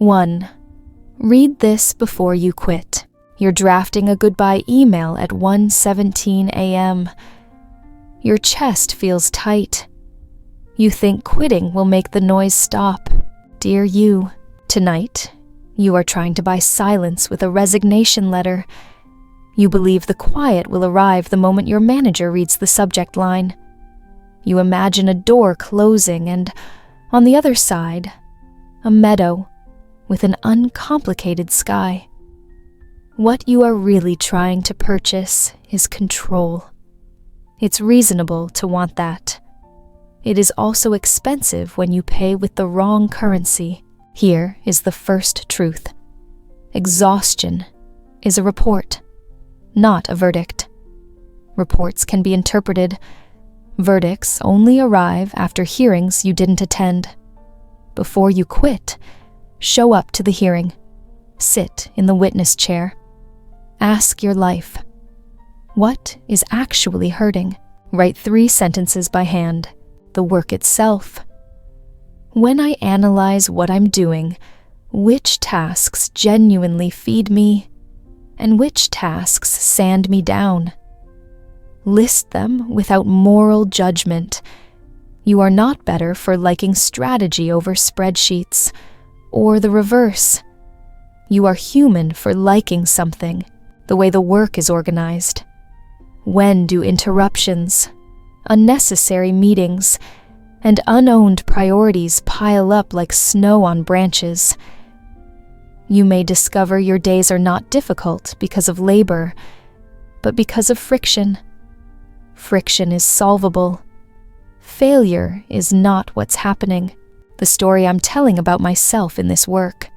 1. Read this before you quit. You're drafting a goodbye email at 1:17 a.m. Your chest feels tight. You think quitting will make the noise stop. Dear you, tonight, you are trying to buy silence with a resignation letter. You believe the quiet will arrive the moment your manager reads the subject line. You imagine a door closing and, on the other side, a meadow with an uncomplicated sky. What you are really trying to purchase is control. It's reasonable to want that. It is also expensive when you pay with the wrong currency. Here is the first truth. Exhaustion is a report, not a verdict. Reports can be interpreted. Verdicts only arrive after hearings you didn't attend. Before you quit, show up to the hearing. Sit in the witness chair. Ask your life. What is actually hurting? Write 3 sentences by hand. The work itself. When I analyze what I'm doing, which tasks genuinely feed me, and which tasks sand me down? List them without moral judgment. You are not better for liking strategy over spreadsheets, or the reverse. You are human for liking something, the way the work is organized. When do interruptions, unnecessary meetings, and unowned priorities pile up like snow on branches? You may discover your days are not difficult because of labor, but because of friction. Friction is solvable. Failure is not what's happening, the story I'm telling about myself in this work.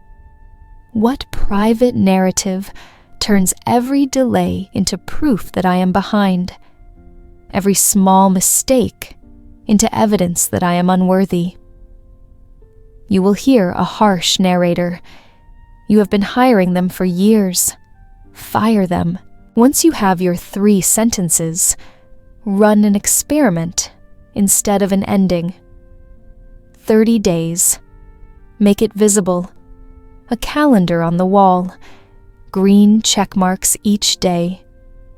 What private narrative turns every delay into proof that I am behind? Every small mistake into evidence that I am unworthy. You will hear a harsh narrator. You have been hiring them for years. Fire them. Once you have your 3 sentences, run an experiment instead of an ending. 30 days. Make it visible. A calendar on the wall. Green check marks each day.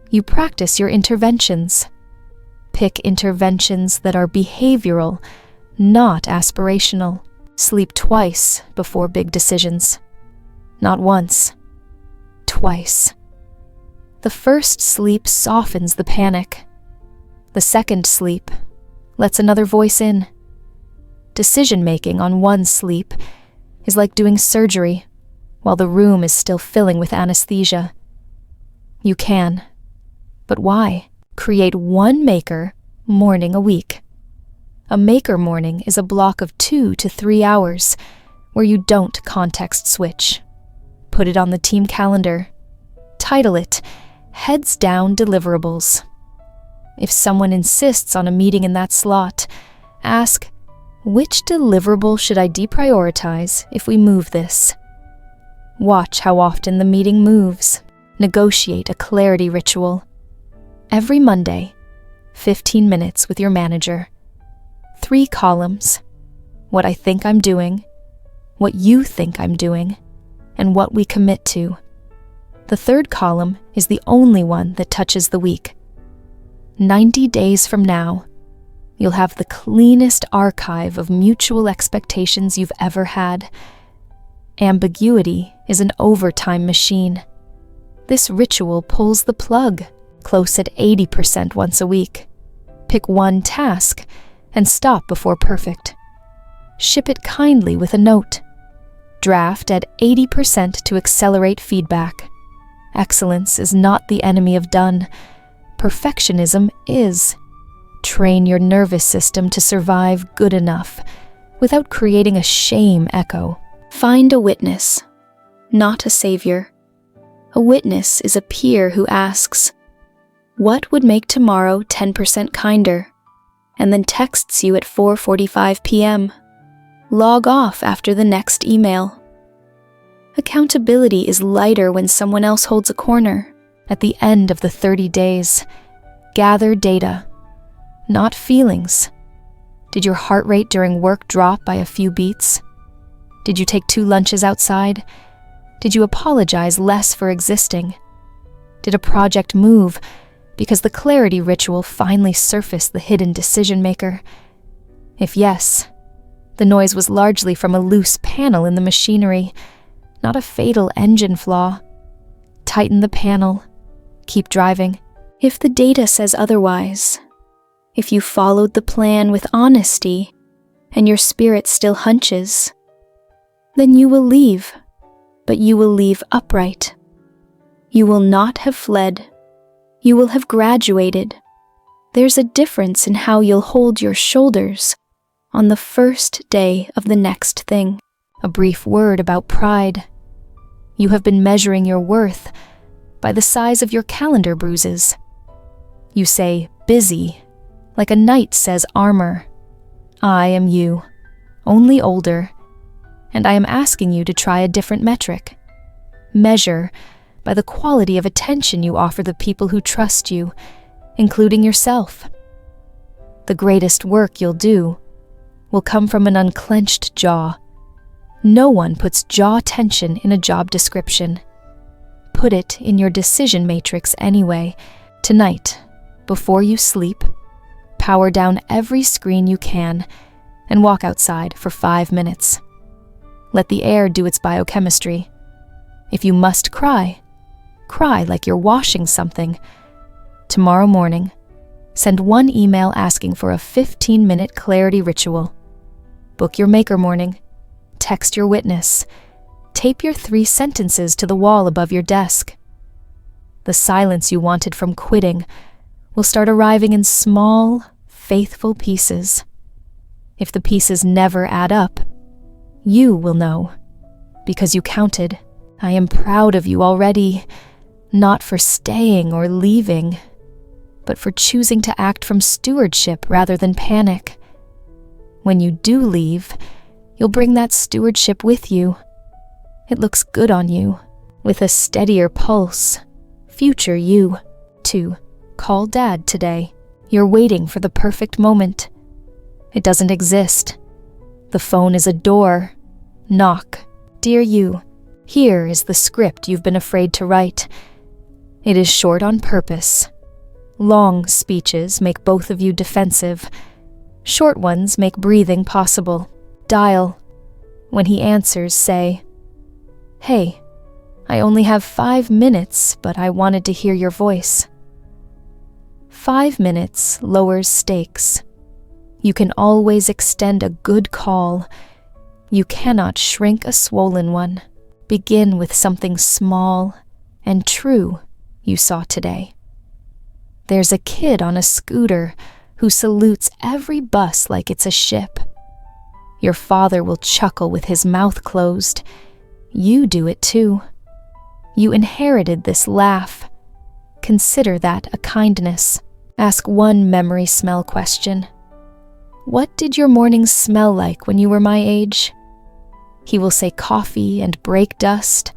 You practice your interventions. Pick interventions that are behavioral, not aspirational. Sleep twice before big decisions. Not once. Twice. The first sleep softens the panic. The second sleep lets another voice in. Decision-making on one sleep is like doing surgery while the room is still filling with anesthesia. You can. But why? Create 1 maker morning a week. A maker morning is a block of 2 to 3 hours where you don't context switch. Put it on the team calendar. Title it, Heads Down Deliverables. If someone insists on a meeting in that slot, ask, which deliverable should I deprioritize if we move this? Watch how often the meeting moves. Negotiate a clarity ritual. Every Monday, 15 minutes with your manager. 3 columns. What I think I'm doing, what you think I'm doing, and what we commit to. The 3rd column is the only one that touches the week. 90 days from now, you'll have the cleanest archive of mutual expectations you've ever had. Ambiguity is an overtime machine. This ritual pulls the plug, close at 80% once a week. Pick 1 task and stop before perfect. Ship it kindly with a note. Draft at 80% to accelerate feedback. Excellence is not the enemy of done. Perfectionism is. Train your nervous system to survive good enough without creating a shame echo. Find a witness, not a savior. A witness is a peer who asks, what would make tomorrow 10% kinder? And then texts you at 4:45 p.m. Log off after the next email. Accountability is lighter when someone else holds a corner. At the end of the 30 days, gather data, not feelings. Did your heart rate during work drop by a few beats? Did you take 2 lunches outside? Did you apologize less for existing? Did a project move because the clarity ritual finally surfaced the hidden decision maker? If yes, the noise was largely from a loose panel in the machinery, not a fatal engine flaw. Tighten the panel. Keep driving. If the data says otherwise, if you followed the plan with honesty and your spirit still hunches, then you will leave, but you will leave upright. You will not have fled. You will have graduated. There's a difference in how you'll hold your shoulders on the first day of the next thing. A brief word about pride. You have been measuring your worth by the size of your calendar bruises. You say busy, like a knight says armor. I am you, only older, and I am asking you to try a different metric. Measure by the quality of attention you offer the people who trust you, including yourself. The greatest work you'll do will come from an unclenched jaw. No one puts jaw tension in a job description. Put it in your decision matrix anyway. Tonight, before you sleep, power down every screen you can and walk outside for 5 minutes. Let the air do its biochemistry. If you must cry, cry like you're washing something. Tomorrow morning, send 1 email asking for a 15-minute clarity ritual. Book your maker morning. Text your witness. Tape your 3 sentences to the wall above your desk. The silence you wanted from quitting will start arriving in small, faithful pieces. If the pieces never add up, you will know, because you counted. I am proud of you already, not for staying or leaving, but for choosing to act from stewardship rather than panic. When you do leave, you'll bring that stewardship with you. It looks good on you, with a steadier pulse. Future you. 2. Call Dad today. You're waiting for the perfect moment. It doesn't exist. The phone is a door. Knock. Dear you, here is the script you've been afraid to write. It is short on purpose. Long speeches make both of you defensive. Short ones make breathing possible. Dial. When he answers, say, "Hey, I only have 5 minutes, but I wanted to hear your voice." 5 minutes lowers stakes. You can always extend a good call. You cannot shrink a swollen one. Begin with something small and true you saw today. There's a kid on a scooter who salutes every bus like it's a ship. Your father will chuckle with his mouth closed. You do it too. You inherited this laugh. Consider that a kindness. Ask 1 memory smell question. What did your mornings smell like when you were my age? He will say coffee and brake dust,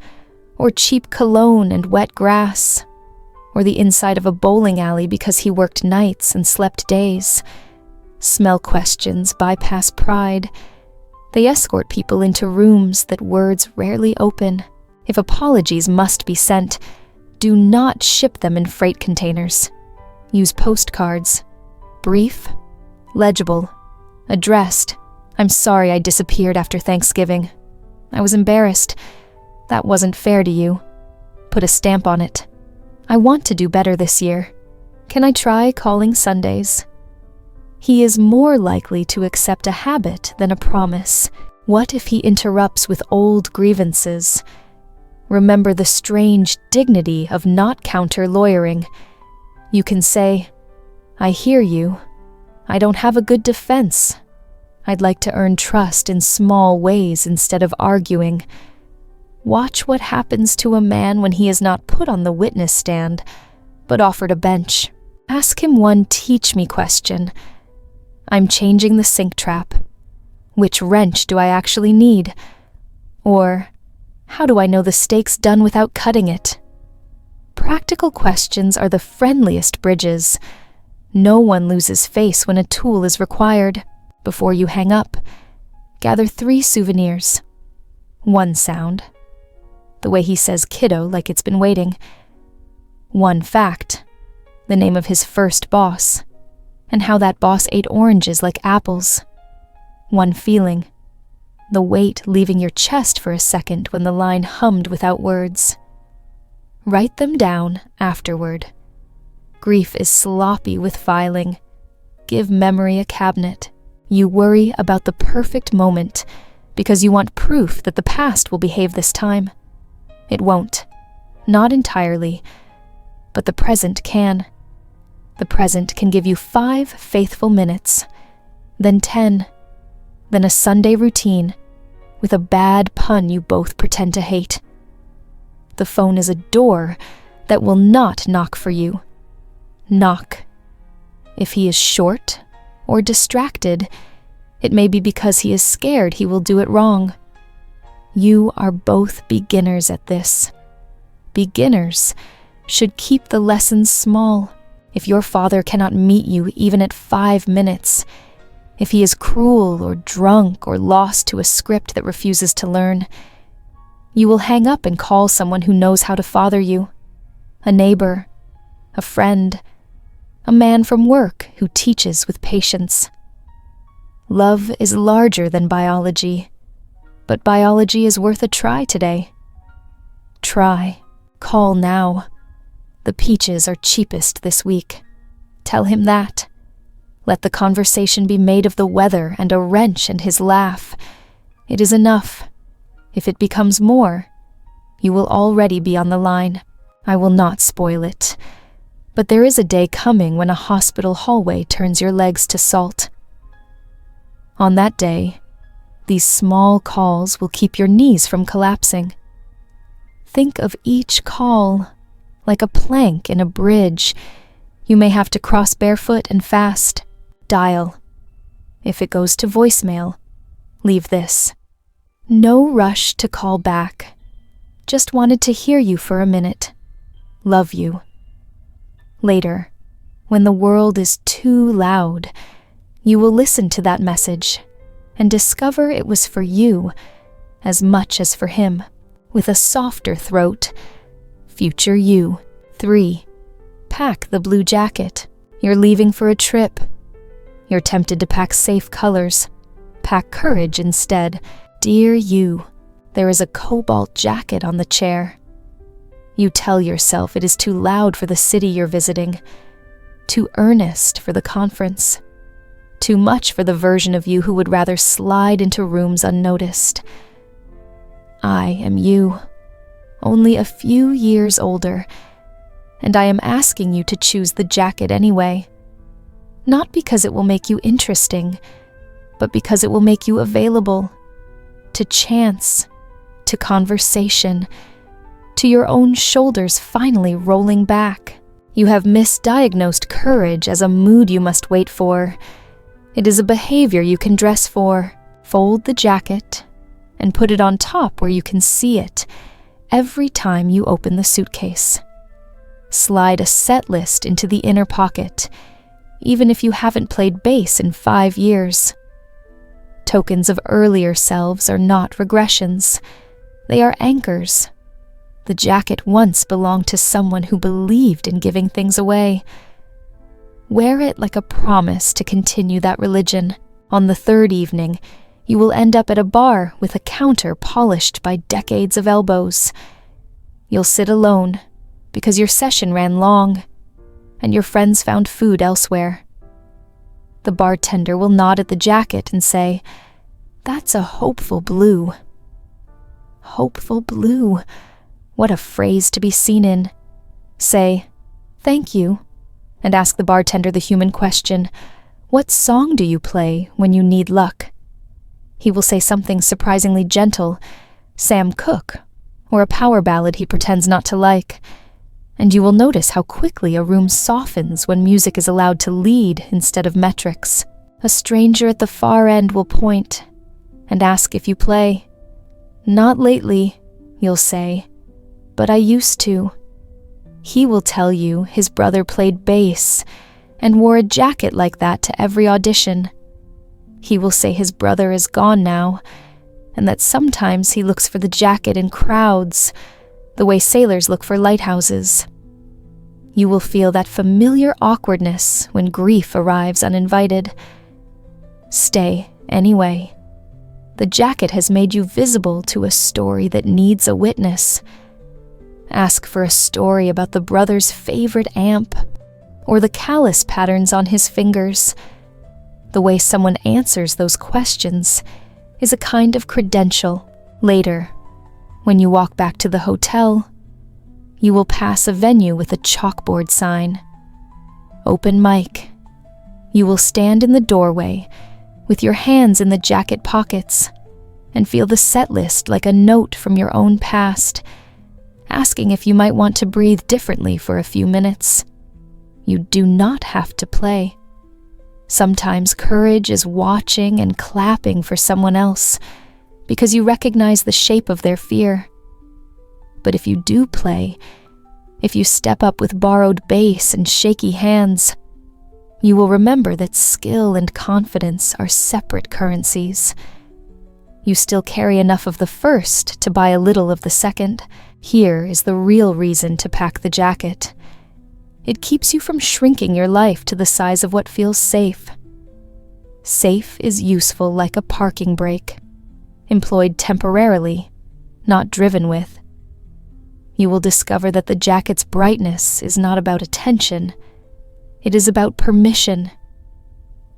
or cheap cologne and wet grass, or the inside of a bowling alley because he worked nights and slept days. Smell questions bypass pride. They escort people into rooms that words rarely open. If apologies must be sent, do not ship them in freight containers. Use postcards. Brief, legible, addressed. I'm sorry I disappeared after Thanksgiving. I was embarrassed. That wasn't fair to you. Put a stamp on it. I want to do better this year. Can I try calling Sundays? He is more likely to accept a habit than a promise. What if he interrupts with old grievances? Remember the strange dignity of not counter-lawyering. You can say, I hear you. I don't have a good defense. I'd like to earn trust in small ways instead of arguing. Watch what happens to a man when he is not put on the witness stand, but offered a bench. Ask him one teach-me question. I'm changing the sink trap. Which wrench do I actually need? Or, how do I know the steak's done without cutting it? Practical questions are the friendliest bridges. No one loses face when a tool is required. Before you hang up, gather 3 souvenirs. One sound. The way he says kiddo like it's been waiting. One fact. The name of his first boss. And how that boss ate oranges like apples. One feeling. The weight leaving your chest for a second when the line hummed without words. Write them down afterward. Grief is sloppy with filing. Give memory a cabinet. You worry about the perfect moment because you want proof that the past will behave this time. It won't. Not entirely. But the present can. The present can give you 5 faithful minutes, then 10, then a Sunday routine with a bad pun you both pretend to hate. The phone is a door that will not knock for you. Knock. If he is short or distracted, it may be because he is scared he will do it wrong. You are both beginners at this. Beginners should keep the lessons small. If your father cannot meet you even at 5 minutes, if he is cruel or drunk or lost to a script that refuses to learn, you will hang up and call someone who knows how to father you. A neighbor, a friend, a man from work who teaches with patience. Love is larger than biology, but biology is worth a try today. Try. Call now. The peaches are cheapest this week. Tell him that. Let the conversation be made of the weather and a wrench and his laugh. It is enough. If it becomes more, you will already be on the line. I will not spoil it. But there is a day coming when a hospital hallway turns your legs to salt. On that day, these small calls will keep your knees from collapsing. Think of each call like a plank in a bridge you may have to cross barefoot and fast. Dial. If it goes to voicemail, leave this. No rush to call back. Just wanted to hear you for a minute. Love you. Later, when the world is too loud, you will listen to that message and discover it was for you as much as for him, with a softer throat. Future you. 3. Pack the blue jacket. You're leaving for a trip. You're tempted to pack safe colors. Pack courage instead. Dear you, there is a cobalt jacket on the chair. You tell yourself it is too loud for the city you're visiting, too earnest for the conference, too much for the version of you who would rather slide into rooms unnoticed. I am you, only a few years older, and I am asking you to choose the jacket anyway. Not because it will make you interesting, but because it will make you available to chance, to conversation, to your own shoulders finally rolling back. You have misdiagnosed courage as a mood you must wait for. It is a behavior you can dress for. Fold the jacket and put it on top where you can see it every time you open the suitcase. Slide a set list into the inner pocket, even if you haven't played bass in 5 years. Tokens of earlier selves are not regressions. They are anchors. The jacket once belonged to someone who believed in giving things away. Wear it like a promise to continue that religion. On the 3rd evening, you will end up at a bar with a counter polished by decades of elbows. You'll sit alone because your session ran long and your friends found food elsewhere. The bartender will nod at the jacket and say, "That's a hopeful blue." Hopeful blue. What a phrase to be seen in. Say, "Thank you," and ask the bartender the human question, "What song do you play when you need luck?" He will say something surprisingly gentle, Sam Cooke, or a power ballad he pretends not to like, and you will notice how quickly a room softens when music is allowed to lead instead of metrics. A stranger at the far end will point and ask if you play. "Not lately," you'll say, "but I used to." He will tell you his brother played bass and wore a jacket like that to every audition. He will say his brother is gone now, and that sometimes he looks for the jacket in crowds, the way sailors look for lighthouses. You will feel that familiar awkwardness when grief arrives uninvited. Stay anyway. The jacket has made you visible to a story that needs a witness. Ask for a story about the brother's favorite amp, or the callus patterns on his fingers. The way someone answers those questions is a kind of credential. Later, when you walk back to the hotel, you will pass a venue with a chalkboard sign. Open mic. You will stand in the doorway with your hands in the jacket pockets and feel the set list like a note from your own past, asking if you might want to breathe differently for a few minutes. You do not have to play. Sometimes courage is watching and clapping for someone else because you recognize the shape of their fear. But if you do play, if you step up with borrowed bass and shaky hands, you will remember that skill and confidence are separate currencies. You still carry enough of the first to buy a little of the second. Here is the real reason to pack the jacket. It keeps you from shrinking your life to the size of what feels safe. Safe is useful like a parking brake, employed temporarily, not driven with. You will discover that the jacket's brightness is not about attention. It is about permission.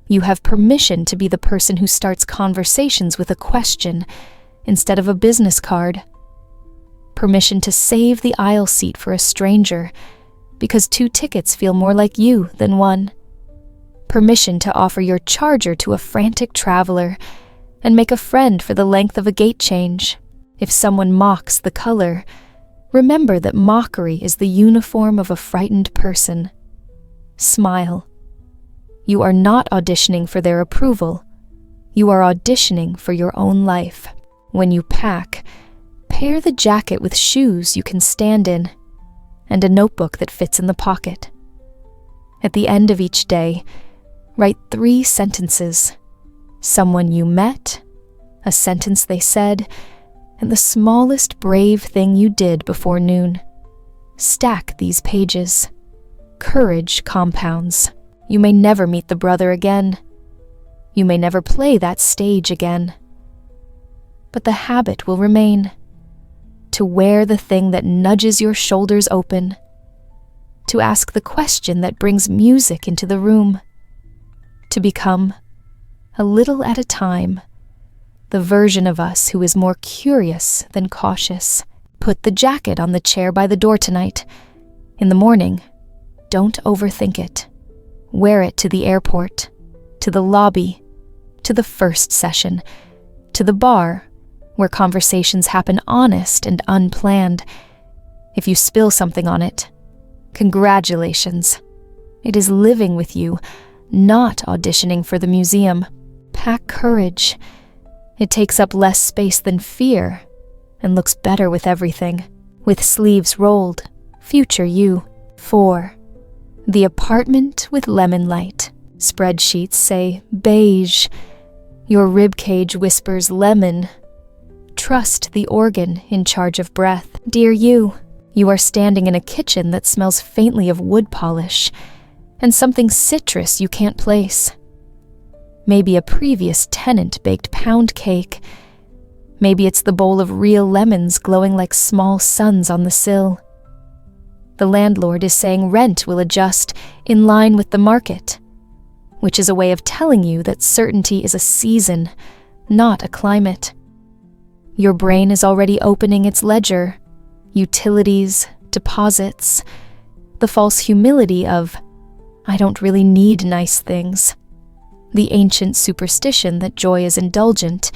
You have permission to be the person who starts conversations with a question instead of a business card. Permission to save the aisle seat for a stranger because 2 tickets feel more like you than 1. Permission to offer your charger to a frantic traveler and make a friend for the length of a gate change. If someone mocks the color, remember that mockery is the uniform of a frightened person. Smile. You are not auditioning for their approval. You are auditioning for your own life. When you pack, pair the jacket with shoes you can stand in and a notebook that fits in the pocket. At the end of each day, write 3 sentences. Someone you met, a sentence they said, and the smallest brave thing you did before noon. Stack these pages. Courage compounds. You may never meet the brother again. You may never play that stage again. But the habit will remain. To wear the thing that nudges your shoulders open. To ask the question that brings music into the room. To become, a little at a time, the version of us who is more curious than cautious. Put the jacket on the chair by the door tonight. In the morning, don't overthink it. Wear it to the airport, to the lobby, to the first session, to the bar, where conversations happen honest and unplanned. If you spill something on it, congratulations. It is living with you, not auditioning for the museum. Pack courage. It takes up less space than fear and looks better with everything. With sleeves rolled, future you. 4. The apartment with lemon light. Spreadsheets say beige. Your ribcage whispers lemon. Trust the organ in charge of breath. Dear you are standing in a kitchen that smells faintly of wood polish and something citrus you can't place. Maybe a previous tenant baked pound cake. Maybe it's the bowl of real lemons glowing like small suns on the sill. The landlord is saying rent will adjust in line with the market, which is a way of telling you that certainty is a season, not a climate. Your brain is already opening its ledger, utilities, deposits, the false humility of, I don't really need nice things. The ancient superstition that joy is indulgent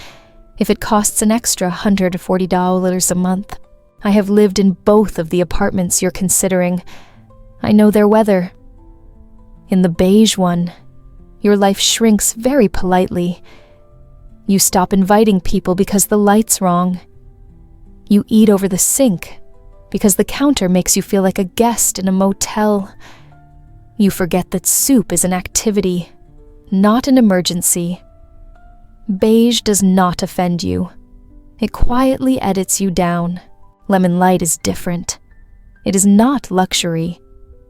if it costs an extra $140 a month. I have lived in both of the apartments you're considering. I know their weather. In the beige one, your life shrinks very politely. You stop inviting people because the light's wrong. You eat over the sink because the counter makes you feel like a guest in a motel. You forget that soup is an activity, not an emergency. Beige does not offend you. It quietly edits you down. Lemon Light is different. It is not luxury.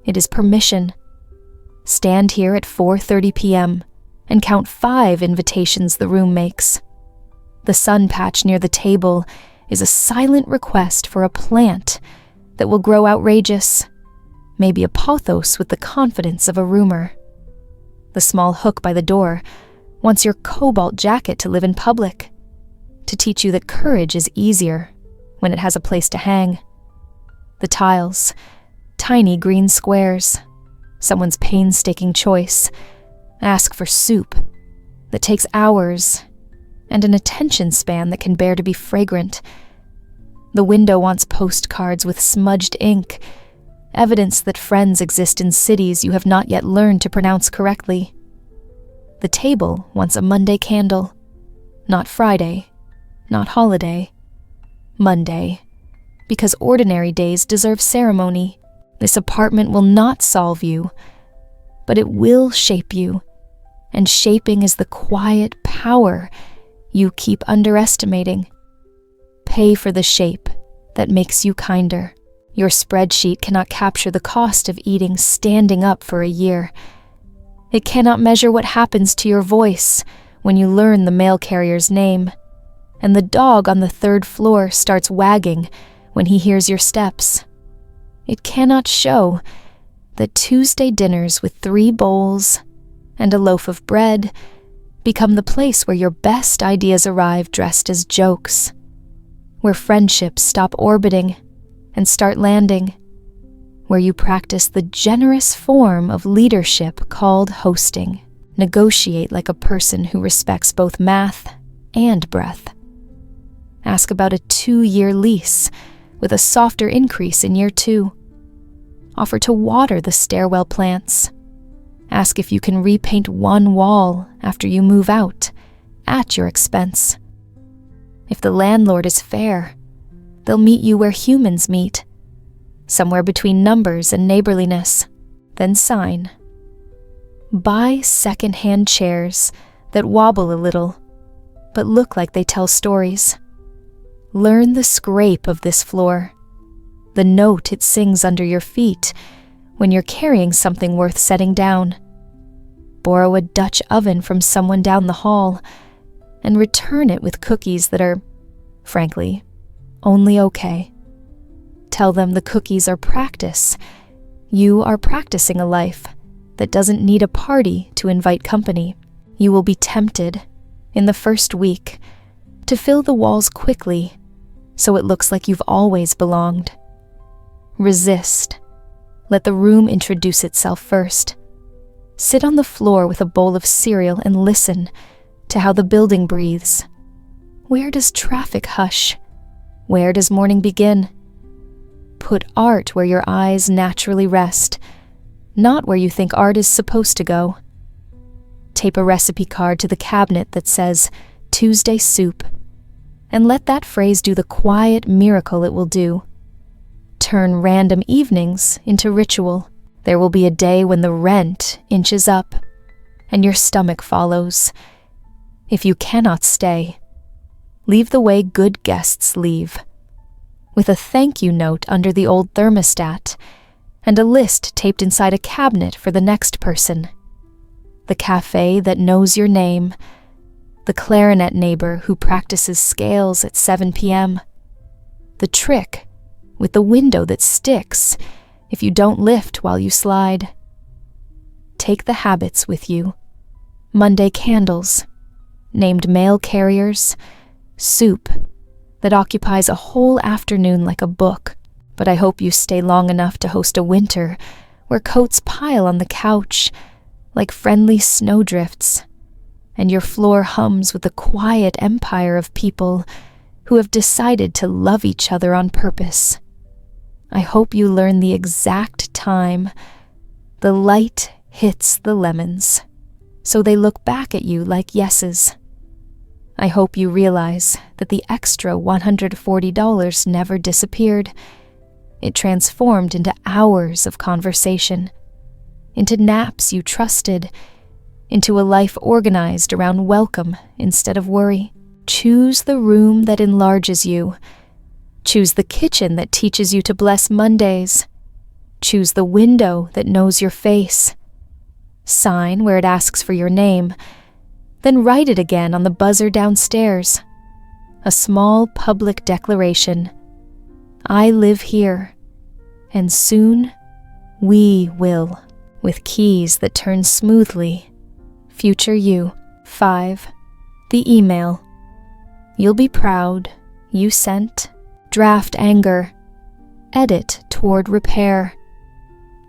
It is permission. Stand here at 4:30 p.m. and count 5 invitations the room makes. The sun patch near the table is a silent request for a plant that will grow outrageous, maybe a pothos with the confidence of a rumor. The small hook by the door wants your cobalt jacket to live in public, to teach you that courage is easier when it has a place to hang. The tiles, tiny green squares, someone's painstaking choice, ask for soup that takes hours and an attention span that can bear to be fragrant. The window wants postcards with smudged ink, evidence that friends exist in cities you have not yet learned to pronounce correctly. The table wants a Monday candle, not Friday, not holiday, Monday, because ordinary days deserve ceremony. This apartment will not solve you, but it will shape you, and shaping is the quiet power you keep underestimating. Pay for the shape that makes you kinder. Your spreadsheet cannot capture the cost of eating standing up for a year. It cannot measure what happens to your voice when you learn the mail carrier's name, and the dog on the 3rd floor starts wagging when he hears your steps. It cannot show that Tuesday dinners with 3 bowls and a loaf of bread become the place where your best ideas arrive dressed as jokes, where friendships stop orbiting and start landing, where you practice the generous form of leadership called hosting. Negotiate like a person who respects both math and breath. Ask about a 2-year lease with a softer increase in year 2. Offer to water the stairwell plants. Ask if you can repaint 1 wall after you move out, at your expense. If the landlord is fair, they'll meet you where humans meet, somewhere between numbers and neighborliness. Then sign. Buy second-hand chairs that wobble a little, but look like they tell stories. Learn the scrape of this floor, the note it sings under your feet when you're carrying something worth setting down. Borrow a Dutch oven from someone down the hall and return it with cookies that are, frankly, only okay. Tell them the cookies are practice. You are practicing a life that doesn't need a party to invite company. You will be tempted, in the first week, to fill the walls quickly so it looks like you've always belonged. Resist. Let the room introduce itself first. Sit on the floor with a bowl of cereal and listen to how the building breathes. Where does traffic hush? Where does morning begin? Put art where your eyes naturally rest, not where you think art is supposed to go. Tape a recipe card to the cabinet that says Tuesday soup, and let that phrase do the quiet miracle it will do. Turn random evenings into ritual. There will be a day when the rent inches up, and your stomach follows. If you cannot stay, leave the way good guests leave, with a thank you note under the old thermostat, and a list taped inside a cabinet for the next person. The cafe that knows your name, the clarinet neighbor who practices scales at 7 p.m., the trick with the window that sticks if you don't lift while you slide. Take the habits with you. Monday candles, named mail carriers, soup that occupies a whole afternoon like a book, but I hope you stay long enough to host a winter where coats pile on the couch like friendly snowdrifts, and your floor hums with the quiet empire of people who have decided to love each other on purpose. I hope you learn the exact time the light hits the lemons, so they look back at you like yeses. I hope you realize that the extra $140 never disappeared. It transformed into hours of conversation, into naps you trusted, into a life organized around welcome instead of worry. Choose the room that enlarges you. Choose the kitchen that teaches you to bless Mondays. Choose the window that knows your face. Sign where it asks for your name, then write it again on the buzzer downstairs. A small public declaration. I live here, and soon we will, with keys that turn smoothly. Future you. 5. The email. You'll be proud. You sent. Draft anger. Edit toward repair.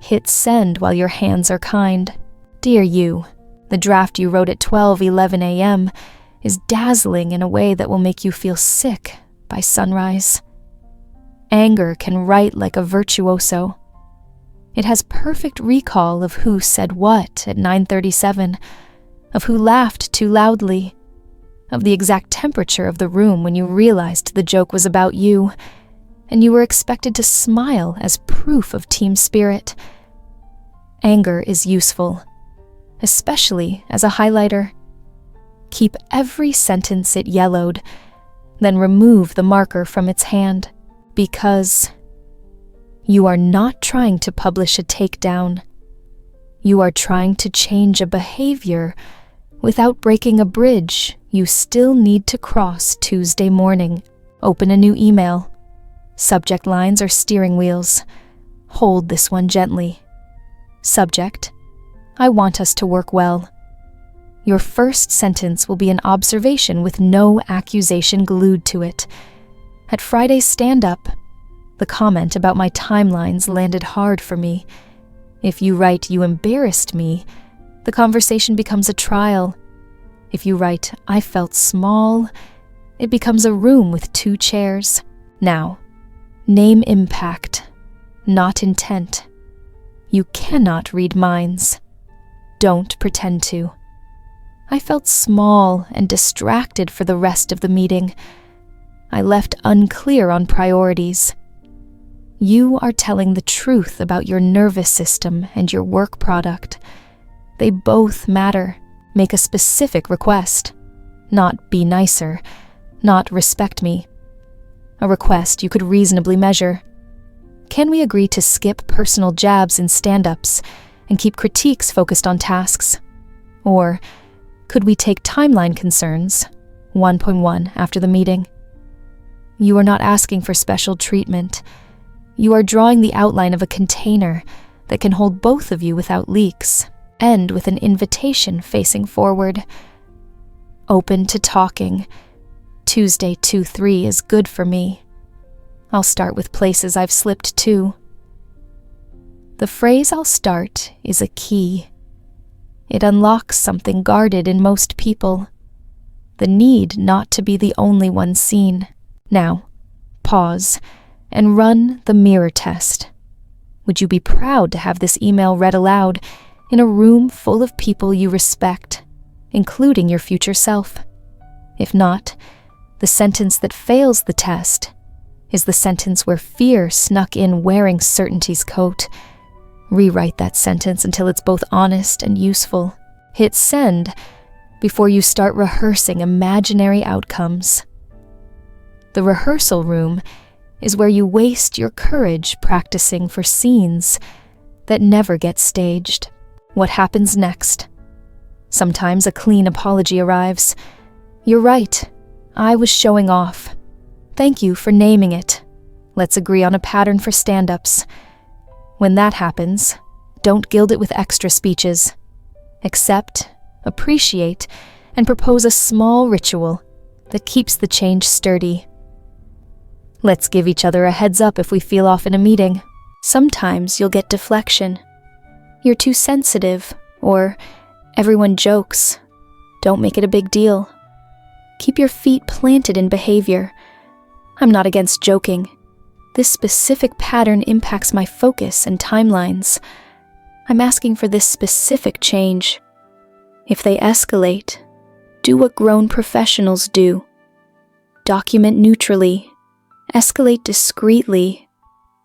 Hit send while your hands are kind. Dear you, the draft you wrote at 12:11 a.m. is dazzling in a way that will make you feel sick by sunrise. Anger can write like a virtuoso. It has perfect recall of who said what at 9:37, of who laughed too loudly, of the exact temperature of the room when you realized the joke was about you, and you were expected to smile as proof of team spirit. Anger is useful, especially as a highlighter. Keep every sentence it yellowed, then remove the marker from its hand, because you are not trying to publish a takedown. You are trying to change a behavior without breaking a bridge you still need to cross Tuesday morning. Open a new email. Subject lines are steering wheels. Hold this one gently. Subject: I want us to work well. Your first sentence will be an observation with no accusation glued to it. At Friday's stand-up, the comment about my timelines landed hard for me. If you write, you embarrassed me, the conversation becomes a trial. If you write, I felt small, it becomes a room with 2 chairs. Now, name impact, not intent. You cannot read minds. Don't pretend to. I felt small and distracted for the rest of the meeting. I left unclear on priorities. You are telling the truth about your nervous system and your work product. They both matter. Make a specific request. Not be nicer. Not respect me. A request you could reasonably measure. Can we agree to skip personal jabs in stand-ups and keep critiques focused on tasks? Or could we take timeline concerns, 1.1 after the meeting? You are not asking for special treatment. You are drawing the outline of a container that can hold both of you without leaks, and with an invitation facing forward. Open to talking. Tuesday 2-3 is good for me. I'll start with places I've slipped to. The phrase I'll start is a key. It unlocks something guarded in most people. The need not to be the only one seen. Now, pause and run the mirror test. Would you be proud to have this email read aloud in a room full of people you respect, including your future self? If not, the sentence that fails the test is the sentence where fear snuck in wearing certainty's coat. Rewrite that sentence until it's both honest and useful. Hit send before you start rehearsing imaginary outcomes. The rehearsal room is where you waste your courage practicing for scenes that never get staged. What happens next? Sometimes a clean apology arrives. You're right. I was showing off. Thank you for naming it. Let's agree on a pattern for stand-ups. When that happens, don't gild it with extra speeches. Accept, appreciate, and propose a small ritual that keeps the change sturdy. Let's give each other a heads up if we feel off in a meeting. Sometimes you'll get deflection. You're too sensitive, or everyone jokes. Don't make it a big deal. Keep your feet planted in behavior. I'm not against joking. This specific pattern impacts my focus and timelines. I'm asking for this specific change. If they escalate, do what grown professionals do. Document neutrally, escalate discreetly,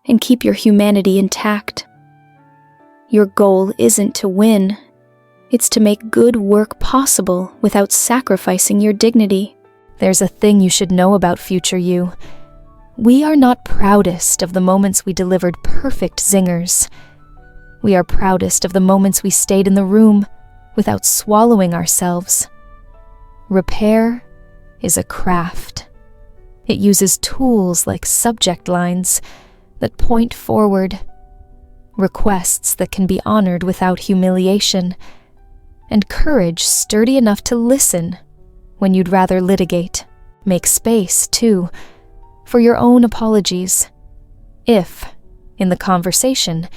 and keep your humanity intact. Your goal isn't to win. It's to make good work possible without sacrificing your dignity. There's a thing you should know about future you. We are not proudest of the moments we delivered perfect zingers. We are proudest of the moments we stayed in the room without swallowing ourselves. Repair is a craft. It uses tools like subject lines that point forward, requests that can be honored without humiliation, and courage sturdy enough to listen when you'd rather litigate. Make space, too, for your own apologies. If, in the conversation,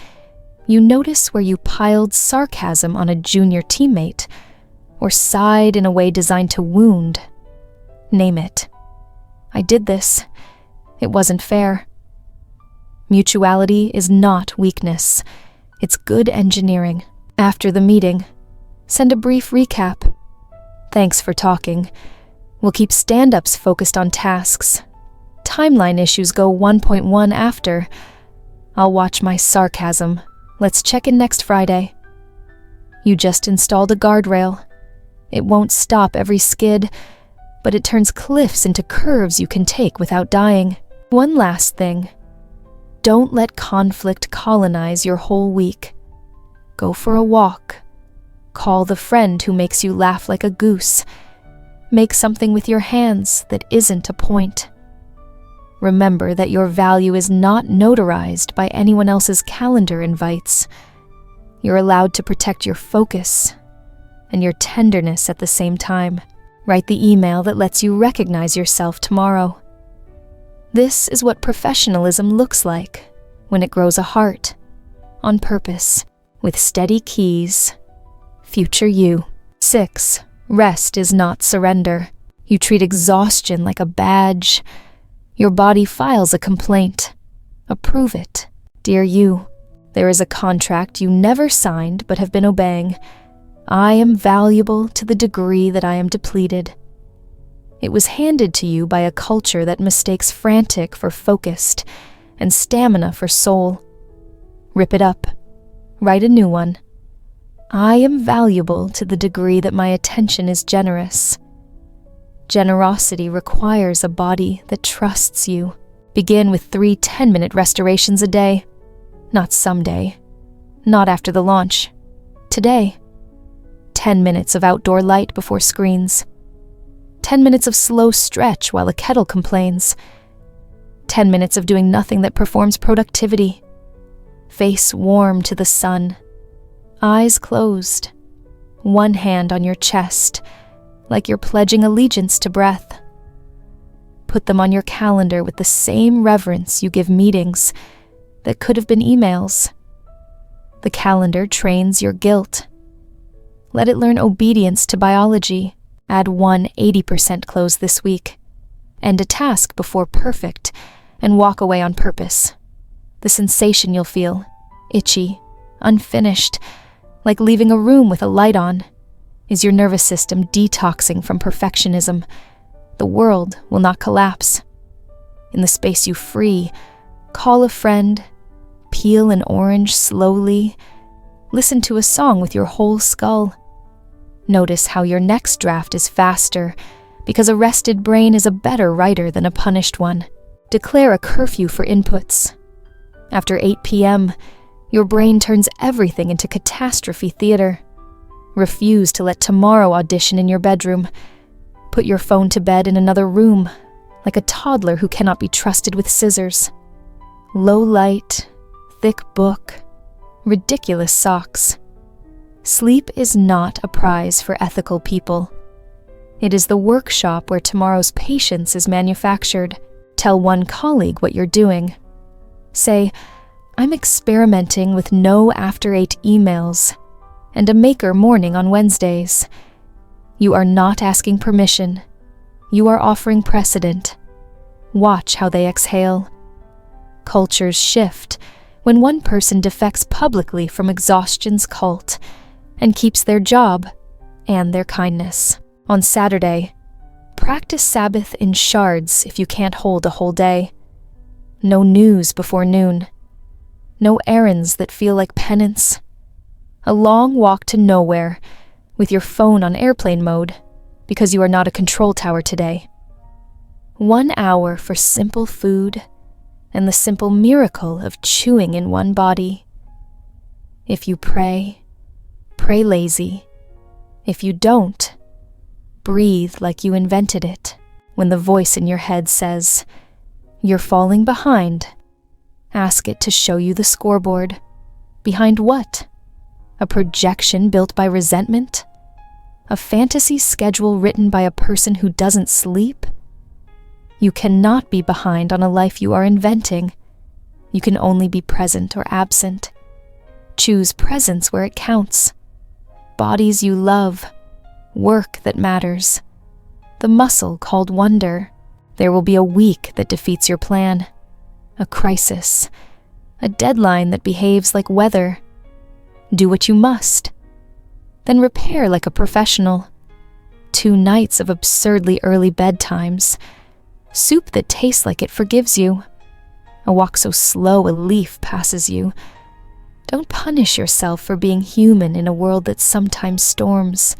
you notice where you piled sarcasm on a junior teammate or sighed in a way designed to wound, name it. I did this. It wasn't fair. Mutuality is not weakness. It's good engineering. After the meeting, send a brief recap. Thanks for talking. We'll keep stand-ups focused on tasks. Timeline issues go 1.1 after. I'll watch my sarcasm. Let's check in next Friday. You just installed a guardrail. It won't stop every skid, but it turns cliffs into curves you can take without dying. One last thing. Don't let conflict colonize your whole week. Go for a walk. Call the friend who makes you laugh like a goose. Make something with your hands that isn't a point. Remember that your value is not notarized by anyone else's calendar invites. You're allowed to protect your focus and your tenderness at the same time. Write the email that lets you recognize yourself tomorrow. This is what professionalism looks like when it grows a heart, on purpose, with steady keys. Future you. 6. Rest is not surrender. You treat exhaustion like a badge. Your body files a complaint. Approve it. Dear you, there is a contract you never signed but have been obeying. I am valuable to the degree that I am depleted. It was handed to you by a culture that mistakes frantic for focused and stamina for soul. Rip it up. Write a new one. I am valuable to the degree that my attention is generous. Generosity requires a body that trusts you. Begin with 3 10-minute restorations a day. Not someday. Not after the launch. Today. 10 minutes of outdoor light before screens. 10 minutes of slow stretch while a kettle complains. 10 minutes of doing nothing that performs productivity. Face warm to the sun. Eyes closed. One hand on your chest, like you're pledging allegiance to breath. Put them on your calendar with the same reverence you give meetings that could have been emails. The calendar trains your guilt. Let it learn obedience to biology. Add 1 80% close this week. End a task before perfect and walk away on purpose. The sensation you'll feel, itchy, unfinished, like leaving a room with a light on, is your nervous system detoxing from perfectionism. The world will not collapse. In the space you free, call a friend, peel an orange slowly, listen to a song with your whole skull. Notice how your next draft is faster, because a rested brain is a better writer than a punished one. Declare a curfew for inputs. After 8 p.m., your brain turns everything into catastrophe theater. Refuse to let tomorrow audition in your bedroom. Put your phone to bed in another room, like a toddler who cannot be trusted with scissors. Low light, thick book, ridiculous socks. Sleep is not a prize for ethical people. It is the workshop where tomorrow's patience is manufactured. Tell one colleague what you're doing. Say, I'm experimenting with no after 8 emails and a maker morning on Wednesdays. You are not asking permission. You are offering precedent. Watch how they exhale. Cultures shift when one person defects publicly from exhaustion's cult and keeps their job and their kindness. On Saturday, practice Sabbath in shards if you can't hold a whole day. No news before noon. No errands that feel like penance. A long walk to nowhere with your phone on airplane mode because you are not a control tower today. 1 hour for simple food and the simple miracle of chewing in one body. If you pray, pray lazy. If you don't, breathe like you invented it. When the voice in your head says, "You're falling behind," ask it to show you the scoreboard. Behind what? A projection built by resentment? A fantasy schedule written by a person who doesn't sleep? You cannot be behind on a life you are inventing. You can only be present or absent. Choose presence where it counts. Bodies you love. Work that matters. The muscle called wonder. There will be a week that defeats your plan. A crisis. A deadline that behaves like weather. Do what you must. Then repair like a professional. 2 nights of absurdly early bedtimes. Soup that tastes like it forgives you. A walk so slow a leaf passes you. Don't punish yourself for being human in a world that sometimes storms.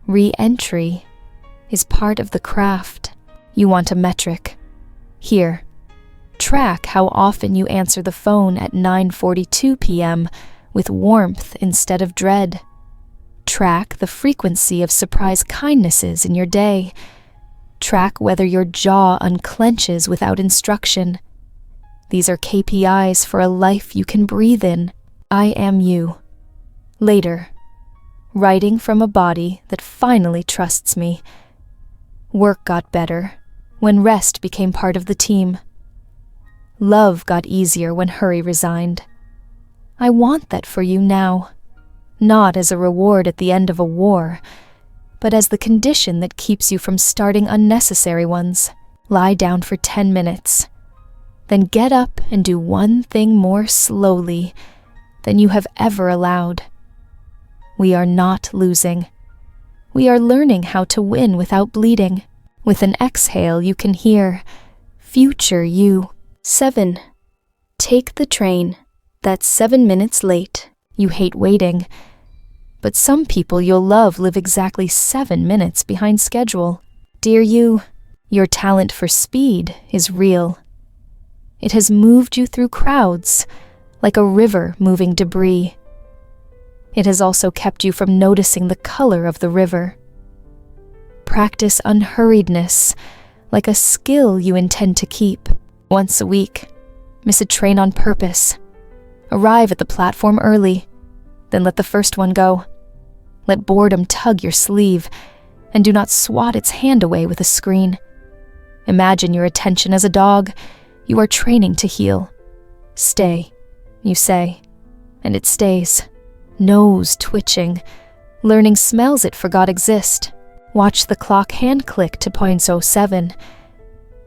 Re-entry is part of the craft. You want a metric. Here, track how often you answer the phone at 9:42 p.m. with warmth instead of dread. Track the frequency of surprise kindnesses in your day. Track whether your jaw unclenches without instruction. These are KPIs for a life you can breathe in. I am you. Later, writing from a body that finally trusts me. Work got better when rest became part of the team. Love got easier when hurry resigned. I want that for you now, not as a reward at the end of a war, but as the condition that keeps you from starting unnecessary ones. Lie down for 10 minutes. Then get up and do one thing more slowly than you have ever allowed. We are not losing. We are learning how to win without bleeding. With an exhale, you can hear, "Future you." 7. Take the train. That's 7 minutes late. You hate waiting. But some people you'll love live exactly 7 minutes behind schedule. Dear you, your talent for speed is real. It has moved you through crowds, like a river moving debris. It has also kept you from noticing the color of the river. Practice unhurriedness, like a skill you intend to keep. Once a week, miss a train on purpose. Arrive at the platform early, then let the first one go. Let boredom tug your sleeve, and do not swat its hand away with a screen. Imagine your attention as a dog you are training to heel. Stay, you say, and it stays. Nose twitching. Learning smells it forgot exist. Watch the clock hand click to 0.07.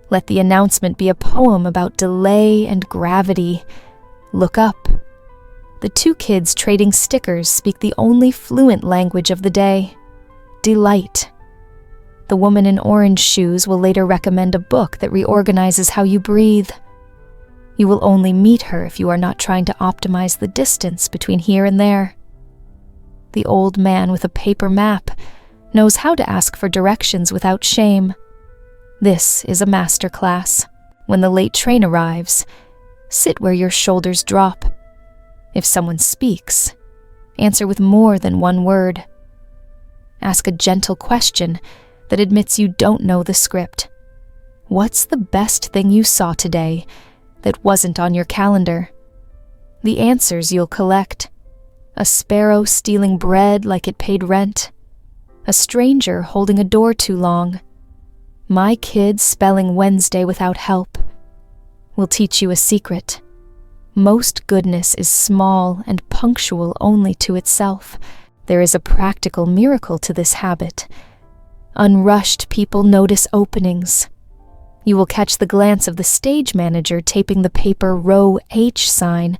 Let the announcement be a poem about delay and gravity. Look up. The 2 kids trading stickers speak the only fluent language of the day. Delight. The woman in orange shoes will later recommend a book that reorganizes how you breathe. You will only meet her if you are not trying to optimize the distance between here and there. The old man with a paper map knows how to ask for directions without shame. This is a master class. When the late train arrives, sit where your shoulders drop. If someone speaks, answer with more than one word. Ask a gentle question that admits you don't know the script. What's the best thing you saw today that wasn't on your calendar? The answers you'll collect. A sparrow stealing bread like it paid rent. A stranger holding a door too long. My kid spelling Wednesday without help. Will teach you a secret. Most goodness is small and punctual only to itself. There is a practical miracle to this habit. Unrushed people notice openings. You will catch the glance of the stage manager taping the paper row H sign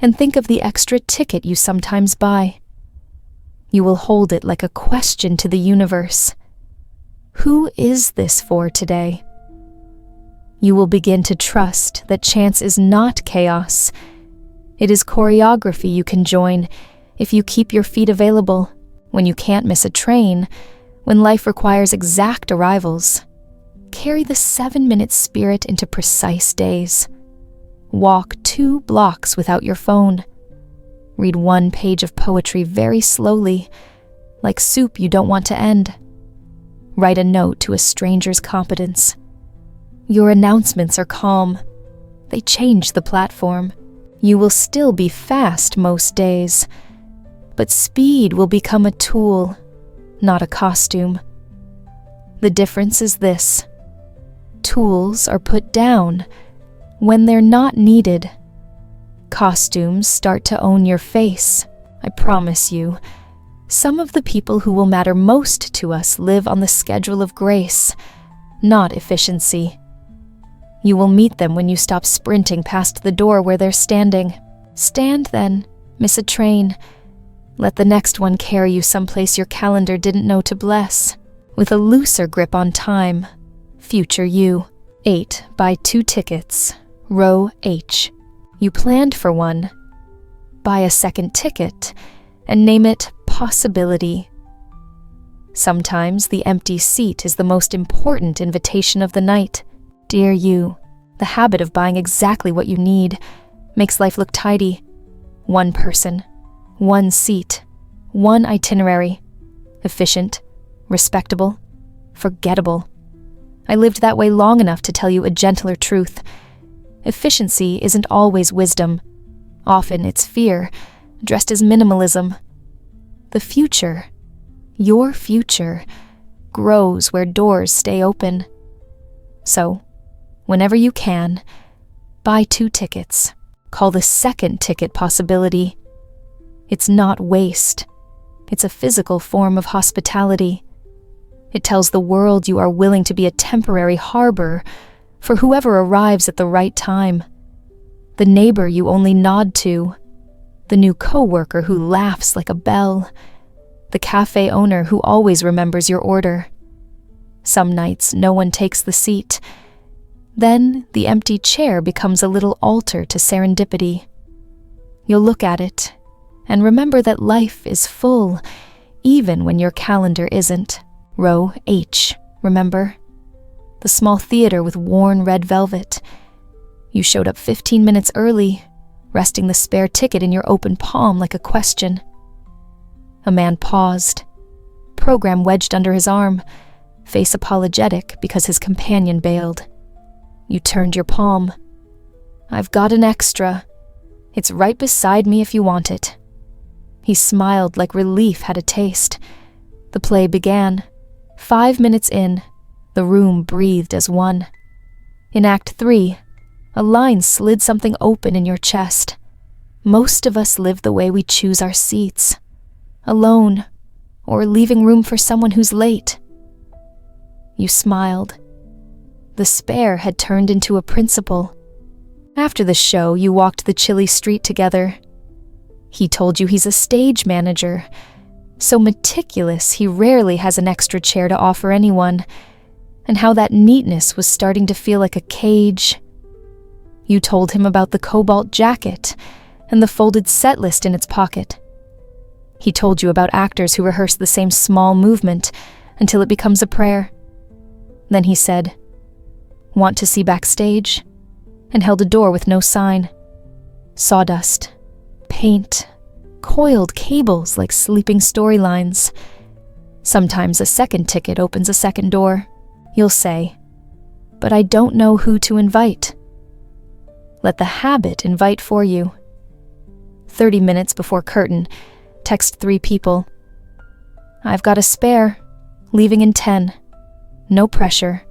and think of the extra ticket you sometimes buy. You will hold it like a question to the universe. Who is this for today? You will begin to trust that chance is not chaos. It is choreography you can join if you keep your feet available, when you can't miss a train, when life requires exact arrivals. Carry the 7-minute spirit into precise days. Walk 2 blocks without your phone. Read 1 page of poetry very slowly, like soup you don't want to end. Write a note to a stranger's competence. Your announcements are calm. They change the platform. You will still be fast most days, but speed will become a tool, not a costume. The difference is this: tools are put down when they're not needed. Costumes start to own your face, I promise you. Some of the people who will matter most to us live on the schedule of grace, not efficiency. You will meet them when you stop sprinting past the door where they're standing. Stand then, miss a train. Let the next one carry you someplace your calendar didn't know to bless. With a looser grip on time, future you. 8 buy 2 tickets, row H. You planned for one. Buy a second ticket and name it possibility. Sometimes the empty seat is the most important invitation of the night. Dear you, the habit of buying exactly what you need makes life look tidy. 1 person, 1 seat, 1 itinerary. Efficient, respectable, forgettable. I lived that way long enough to tell you a gentler truth. Efficiency isn't always wisdom. Often it's fear, dressed as minimalism. The future, your future, grows where doors stay open. So, whenever you can, buy 2 tickets. Call the second ticket possibility. It's not waste. It's a physical form of hospitality. It tells the world you are willing to be a temporary harbor for whoever arrives at the right time. The neighbor you only nod to, the new coworker who laughs like a bell, the cafe owner who always remembers your order. Some nights no one takes the seat. Then the empty chair becomes a little altar to serendipity. You'll look at it and remember that life is full, even when your calendar isn't. Row H, remember? The small theater with worn red velvet. You showed up 15 minutes early, resting the spare ticket in your open palm like a question. A man paused, program wedged under his arm, face apologetic because his companion bailed. You turned your palm. I've got an extra. It's right beside me if you want it. He smiled like relief had a taste. The play began. 5 minutes in, the room breathed as one. In Act 3, a line slid something open in your chest. Most of us live the way we choose our seats. Alone, or leaving room for someone who's late. You smiled. The spare had turned into a principle. After the show, you walked the chilly street together. He told you he's a stage manager, so meticulous he rarely has an extra chair to offer anyone, and how that neatness was starting to feel like a cage. You told him about the cobalt jacket and the folded set list in its pocket. He told you about actors who rehearse the same small movement until it becomes a prayer. Then he said, "Want to see backstage?" and held a door with no sign. Sawdust, paint, coiled cables like sleeping storylines. Sometimes a second ticket opens a second door. You'll say, "But I don't know who to invite." Let the habit invite for you. 30 minutes before curtain, text 3 people. "I've got a spare, leaving in 10. No pressure.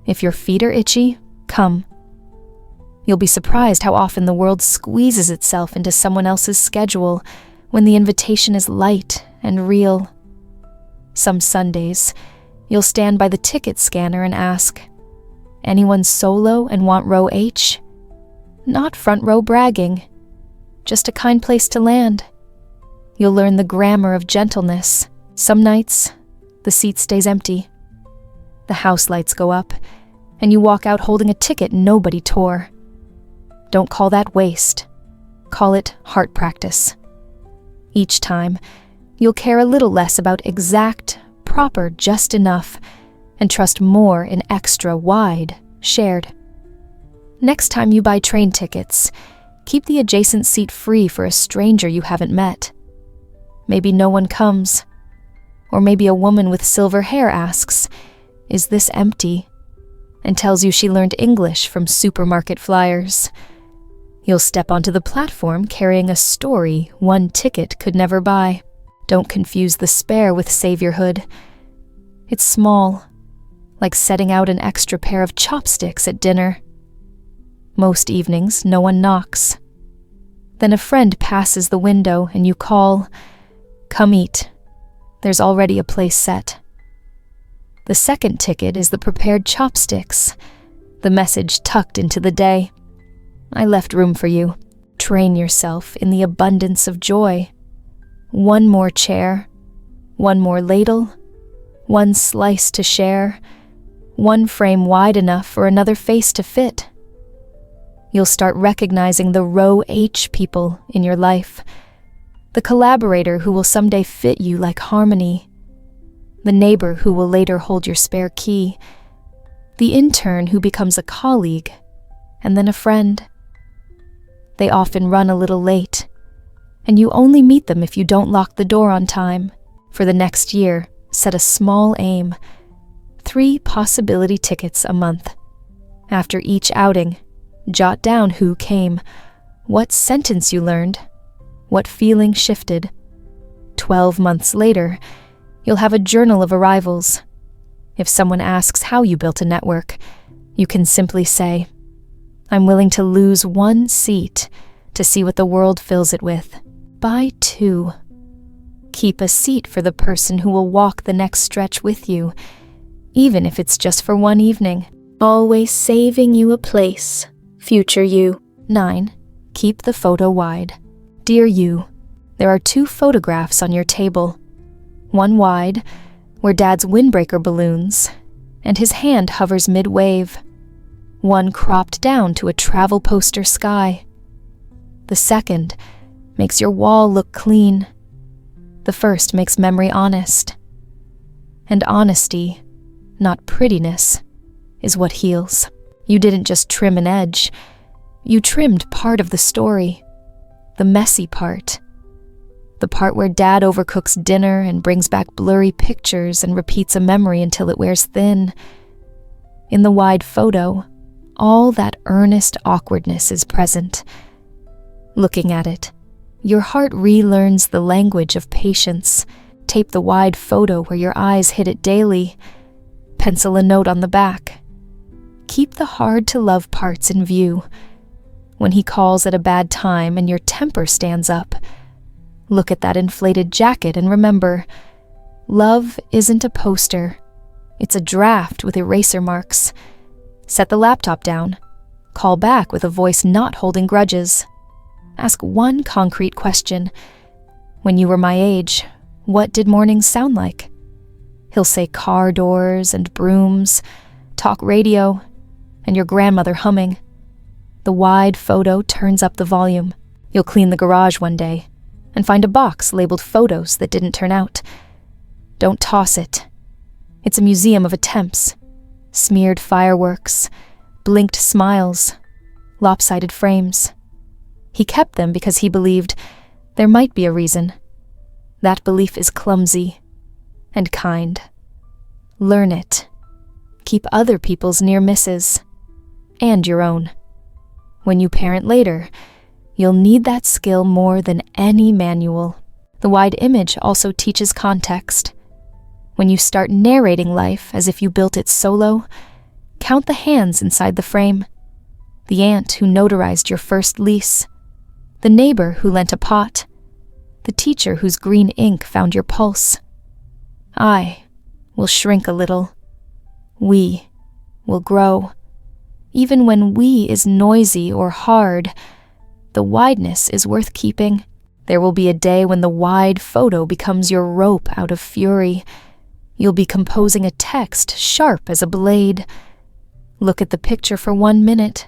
If your feet are itchy, come." You'll be surprised how often the world squeezes itself into someone else's schedule when the invitation is light and real. Some Sundays, you'll stand by the ticket scanner and ask, "Anyone solo and want row H?" Not front row bragging, just a kind place to land. You'll learn the grammar of gentleness. Some nights, the seat stays empty. The house lights go up, and you walk out holding a ticket nobody tore. Don't call that waste. Call it heart practice. Each time, you'll care a little less about exact, proper, just enough, and trust more in extra wide shared. Next time you buy train tickets, keep the adjacent seat free for a stranger you haven't met. Maybe no one comes. Or maybe a woman with silver hair asks, "Is this empty?" and tells you she learned English from supermarket flyers. You'll step onto the platform carrying a story one ticket could never buy. Don't confuse the spare with saviorhood. It's small, like setting out an extra pair of chopsticks at dinner. Most evenings, no one knocks. Then a friend passes the window and you call, "Come eat. There's already a place set." The second ticket is the prepared chopsticks, the message tucked into the day. I left room for you. Train yourself in the abundance of joy. One more chair, one more ladle, one slice to share, one frame wide enough for another face to fit. You'll start recognizing the row H people in your life, the collaborator who will someday fit you like harmony, the neighbor who will later hold your spare key, the intern who becomes a colleague, and then a friend. They often run a little late, and you only meet them if you don't lock the door on time. For the next year, set a small aim. 3 possibility tickets a month. After each outing, jot down who came, what sentence you learned, what feeling shifted. 12 months later, you'll have a journal of arrivals. If someone asks how you built a network, you can simply say, "I'm willing to lose 1 seat to see what the world fills it with. Buy 2. Keep a seat for the person who will walk the next stretch with you, even if it's just for 1 evening. Always saving you a place, future you." 9. Keep the photo wide. Dear you, there are 2 photographs on your table. One wide, where Dad's windbreaker balloons, and his hand hovers mid-wave. One cropped down to a travel poster sky. The second makes your wall look clean. The first makes memory honest. And honesty, not prettiness, is what heals. You didn't just trim an edge. You trimmed part of the story. The messy part. The part where Dad overcooks dinner and brings back blurry pictures and repeats a memory until it wears thin. In the wide photo, all that earnest awkwardness is present. Looking at it, your heart relearns the language of patience. Tape the wide photo where your eyes hit it daily. Pencil a note on the back. Keep the hard-to-love parts in view. When he calls at a bad time and your temper stands up, look at that inflated jacket and remember, love isn't a poster. It's a draft with eraser marks. Set the laptop down. Call back with a voice not holding grudges. Ask one concrete question. When you were my age, what did mornings sound like? He'll say car doors and brooms, talk radio, and your grandmother humming. The wide photo turns up the volume. You'll clean the garage one day and find a box labeled photos that didn't turn out. Don't toss it. It's a museum of attempts. Smeared fireworks, blinked smiles, lopsided frames. He kept them because he believed there might be a reason. That belief is clumsy and kind. Learn it. Keep other people's near misses and your own. When you parent later, you'll need that skill more than any manual. The wide image also teaches context. When you start narrating life as if you built it solo, count the hands inside the frame. The aunt who notarized your first lease. The neighbor who lent a pot. The teacher whose green ink found your pulse. I will shrink a little. We will grow. Even when we is noisy or hard, the wideness is worth keeping. There will be a day when the wide photo becomes your rope out of fury. You'll be composing a text sharp as a blade. Look at the picture for 1 minute.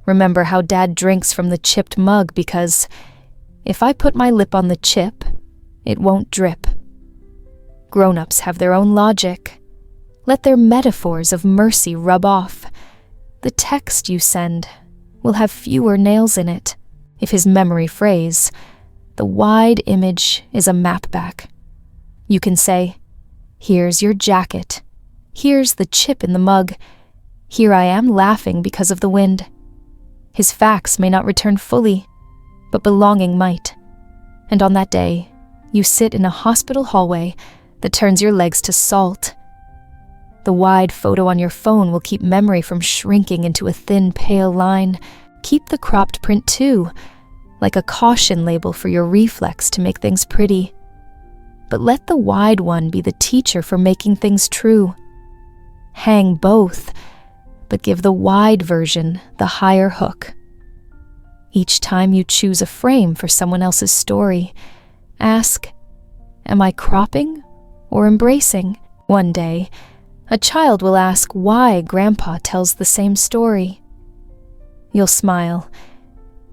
Remember how Dad drinks from the chipped mug because if I put my lip on the chip, it won't drip. Grown-ups have their own logic. Let their metaphors of mercy rub off. The text you send will have fewer nails in it, if his memory phrase, the wide image is a map back. You can say, here's your jacket, here's the chip in the mug, here I am laughing because of the wind. His facts may not return fully, but belonging might. And on that day, you sit in a hospital hallway that turns your legs to salt. The wide photo on your phone will keep memory from shrinking into a thin, pale line. Keep the cropped print too, like a caution label for your reflex to make things pretty. But let the wide one be the teacher for making things true. Hang both, but give the wide version the higher hook. Each time you choose a frame for someone else's story, ask, am I cropping or embracing? One day, a child will ask why Grandpa tells the same story. You'll smile,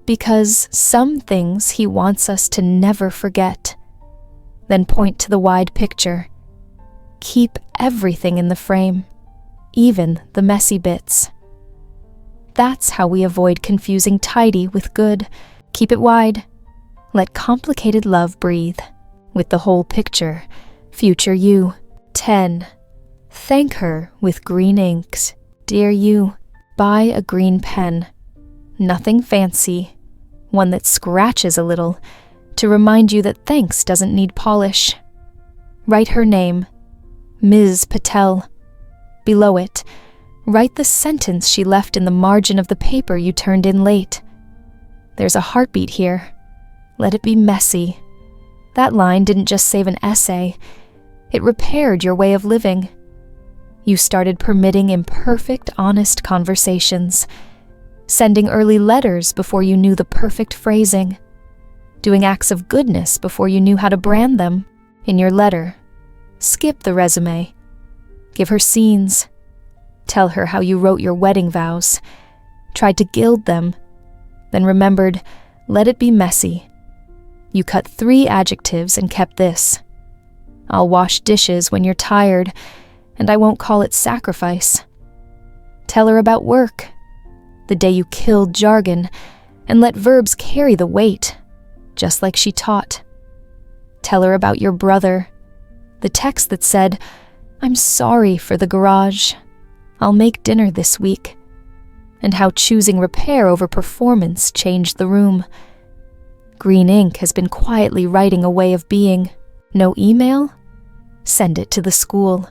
because some things he wants us to never forget. Then point to the wide picture. Keep everything in the frame, even the messy bits. That's how we avoid confusing tidy with good. Keep it wide. Let complicated love breathe. With the whole picture, future you. 10. Thank her with green inks. Dear you, buy a green pen. Nothing fancy, one that scratches a little, to remind you that thanks doesn't need polish. Write her name, Ms. Patel. Below it, write the sentence she left in the margin of the paper you turned in late. There's a heartbeat here. Let it be messy. That line didn't just save an essay. It repaired your way of living. You started permitting imperfect, honest conversations, sending early letters before you knew the perfect phrasing, doing acts of goodness before you knew how to brand them. In your letter, skip the resume. Give her scenes. Tell her how you wrote your wedding vows, tried to gild them, then remembered, let it be messy. You cut 3 adjectives and kept this. I'll wash dishes when you're tired, and I won't call it sacrifice. Tell her about work, the day you killed jargon, and let verbs carry the weight, just like she taught. Tell her about your brother, the text that said, I'm sorry for the garage. I'll make dinner this week. And how choosing repair over performance changed the room. Green ink has been quietly writing a way of being. No email? Send it to the school.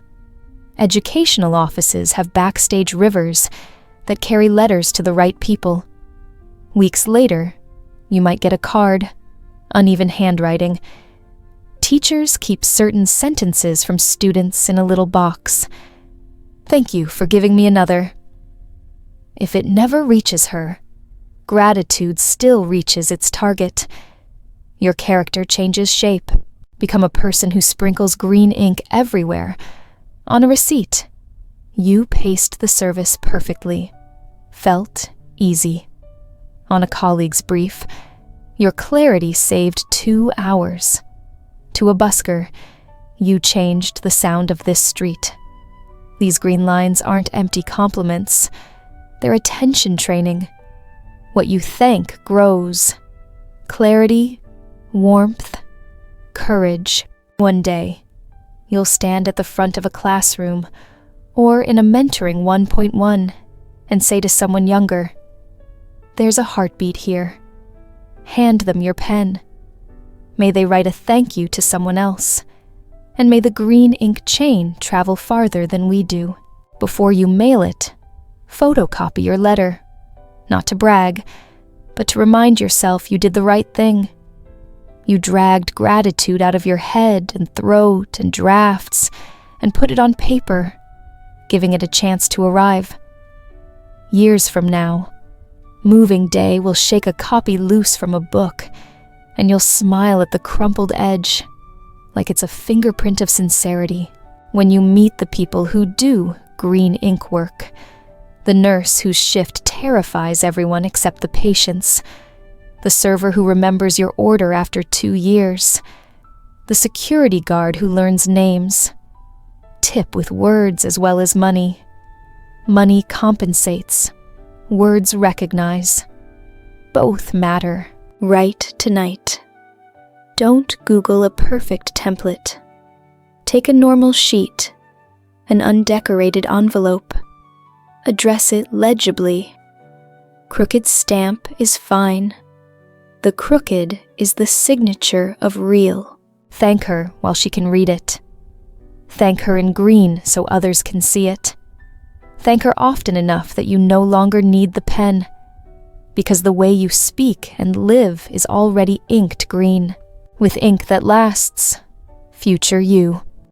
Educational offices have backstage rivers that carry letters to the right people. Weeks later, you might get a card, uneven handwriting. Teachers keep certain sentences from students in a little box. Thank you for giving me another. If it never reaches her, gratitude still reaches its target. Your character changes shape. Become a person who sprinkles green ink everywhere. On a receipt, you paced the service perfectly. Felt easy. On a colleague's brief, your clarity saved 2 hours. To a busker, you changed the sound of this street. These green lines aren't empty compliments. They're attention training. What you thank grows. Clarity, warmth, courage. One day, you'll stand at the front of a classroom or in a mentoring 1.1 and say to someone younger, there's a heartbeat here. Hand them your pen. May they write a thank you to someone else, and may the green ink chain travel farther than we do. Before you mail it, photocopy your letter, not to brag, but to remind yourself you did the right thing. You dragged gratitude out of your head and throat and drafts and put it on paper, giving it a chance to arrive. Years from now, moving day will shake a copy loose from a book, and you'll smile at the crumpled edge, like it's a fingerprint of sincerity. When you meet the people who do green ink work, the nurse whose shift terrifies everyone except the patients, the server who remembers your order after 2 years, the security guard who learns names, tip with words as well as money. Money compensates. Words recognize. Both matter. Write tonight. Don't Google a perfect template. Take a normal sheet, an undecorated envelope. Address it legibly. Crooked stamp is fine. The crooked is the signature of real. Thank her while she can read it. Thank her in green so others can see it. Thank her often enough that you no longer need the pen, because the way you speak and live is already inked green, with ink that lasts, future you.